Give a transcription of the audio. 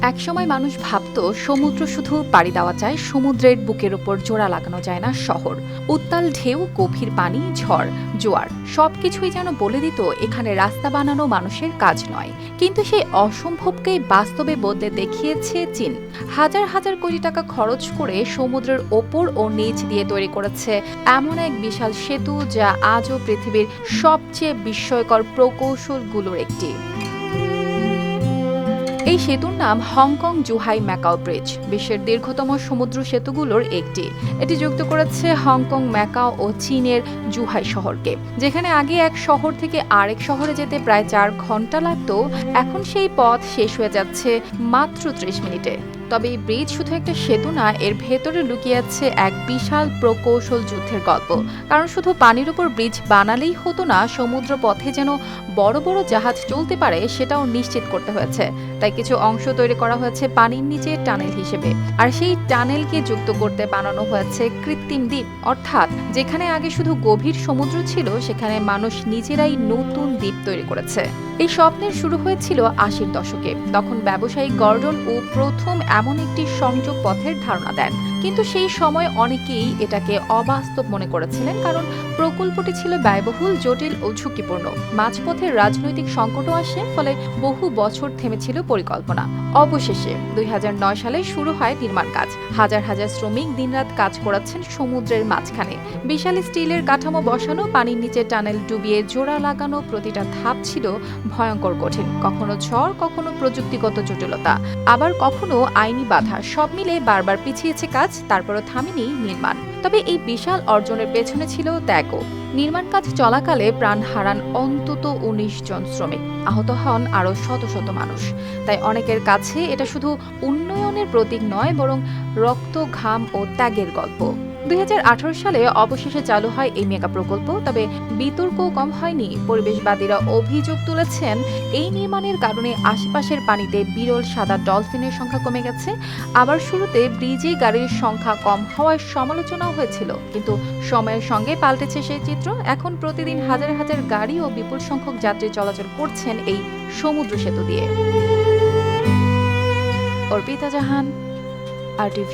একসময় মানুষ ভাবত সমুদ্র শুধু পাড়ি দেওয়া যায়, সমুদ্রের বুকের ওপর জোড়া লাগানো যায় না শহর। উত্তাল ঢেউ, গভীর পানি, ঝড়, জোয়ার সবকিছুই যেন বলে দিত এখানে রাস্তা বানানো মানুষের কাজ নয়। কিন্তু সেই অসম্ভবকেই বাস্তবে বদলে দেখিয়েছে চীন। হাজার হাজার কোটি টাকা খরচ করে সমুদ্রের ওপর ও নিচ দিয়ে তৈরি করেছে এমন এক বিশাল সেতু, যা আজও পৃথিবীর সবচেয়ে বিস্ময়কর প্রকৌশলগুলোর একটি। এই সেতুর নাম হংকং জুহাই ম্যাকাও ব্রিজ, বিশ্বের দীর্ঘতম সমুদ্র সেতুগুলোর একটি। এটি যুক্ত করেছে হংকং, ম্যাকাও ও চীনের জুহাই শহরকে। যেখানে আগে এক শহর থেকে আরেক শহরে যেতে প্রায় 4 ঘন্টা লাগতো, এখন সেই পথ শেষ হয়ে যাচ্ছে মাত্র 30 মিনিটে। তবে এই ব্রিজ শুধু একটা সেতু না, এর ভেতরে লুকিয়ে আছে এক বিশাল প্রকৌশল যুদ্ধের গল্প। কারণ শুধু পানির উপর ব্রিজ বানালেই হতো না, সমুদ্র পথে যেন বড় বড় জাহাজ চলতে পারে সেটাও নিশ্চিত করতে হয়েছে। তাই কিছু অংশ তৈরি করা হয়েছে পানির নিচে টানেল হিসেবে, আর সেই টানেলকে যুক্ত করতে বানানো হয়েছে কৃত্রিম দ্বীপ। অর্থাৎ যেখানে আগে শুধু গভীর সমুদ্র ছিল, সেখানে মানুষ নিজেরাই নতুন দ্বীপ তৈরি করেছে। এই স্বপ্নের শুরু হয়েছিল 80-র দশকে। তখন ব্যবসায়ী গর্ডন ও প্রথম এমন একটি সংযোগ পথের ধারণা দেন। কিন্তু সেই সময় অনেকেই এটাকে অবাস্তব মনে করেছিলেন, কারণ প্রকল্পটি ছিল ব্যয়বহুল, জটিল ও ঝুঁকিপূর্ণ। মাঝপথে রাজনৈতিক সংকটও আসে, ফলে বহু বছর থেমেছিল পরিকল্পনা। অবশেষে 2009 সালে শুরু হয় নির্মাণ কাজ। হাজার হাজার শ্রমিক দিনরাত কাজ করেছেন সমুদ্রের মাঝখানে। বিশাল স্টিলের কাঠামো বসানো, পানির নিচে টানেল ডুবিয়ে জোড়া লাগানো, প্রতিটা ধাপ ছিল ভয়ঙ্কর কঠিন। কখনো ঝড়, কখনো প্রযুক্তিগত জটিলতা, আবার কখনো আইনি বাধা, সব মিলে বারবার পিছিয়েছে কাজ, তারপরও থামেনি নির্মাণ। তবে এই বিশাল অর্জনের পেছনে ছিল ত্যাগও। নির্মাণ কাজ চলাকালে প্রাণ হারান অন্তত 19 জন শ্রমিক, আহত হন আরও শত শত মানুষ। তাই অনেকের কাছে এটা শুধু উন্নয়নের প্রতীক নয়, বরং রক্ত, ঘাম ও ত্যাগের গল্প। 2018 সালে অবশেষে চালু হয় এই মেগা প্রকল্প। তবে বিতর্ক কম হয়নি। পরিবেশবাদীরা অভিযোগ তুলেছেন এই নির্মাণের কারণে আশেপাশের পানিতে বিরল সাদা ডলফিনের সংখ্যা কমে গেছে। আবার শুরুতে ব্রিজে গাড়ির সংখ্যা কম হওয়ার সমালোচনাও হয়েছিল, কিন্তু সময়ের সঙ্গে পাল্টেছে সেই চিত্র। এখন প্রতিদিন হাজার হাজার গাড়ি ও বিপুল সংখ্যক যাত্রী চলাচল করছেন এই সমুদ্র সেতু দিয়ে। অর্পিতা জাহান, RTV।